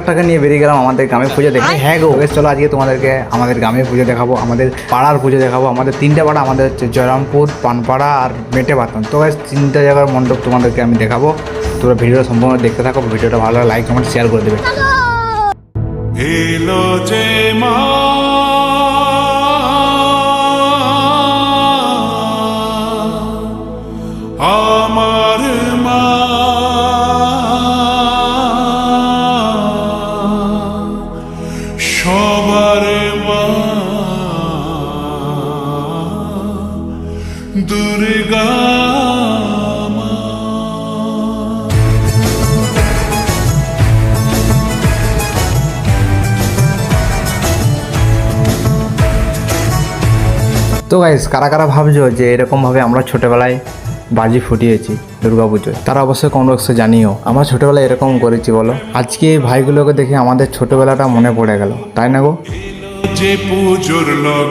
টাকা নিয়ে বেরিয়ে গেলাম আমাদের গ্রামে পুজো দেখে। হ্যাঁ গো বেশ, চলো আজকে তোমাদেরকে আমাদের গ্রামে পুজো দেখাবো, আমাদের পাড়ার পুজো দেখাবো। আমাদের তিনটে পাড়া, আমাদের হচ্ছে জয়রামপুর, পানপাড়া আর মেটে বাতন। তো গাইস তিনটে জায়গার মণ্ডপ তোমাদেরকে আমি দেখাবো। তোমরা ভিডিওটা সম্পূর্ণ দেখতে থাকো, ভিডিওটা ভালো লাগে লাইক কমেন্ট শেয়ার করে দেবে। এলো যে মা আমার মা, সবার মা দুর্গা মা। তো গাইস কারা কারা ভাবছো যে এরকমভাবে আমরা ছোটোবেলায় বাজি ফুটিয়েছি দুর্গা পুজোয়, তারা অবশ্যই কমেন্ট বক্সে জানিও আমরা ছোটোবেলায় এরকম করেছি বলো। আজকে এই ভাইগুলোকে দেখে আমাদের ছোটোবেলাটা মনে পড়ে গেল, তাই না গো? যে পুজোর লগ্ন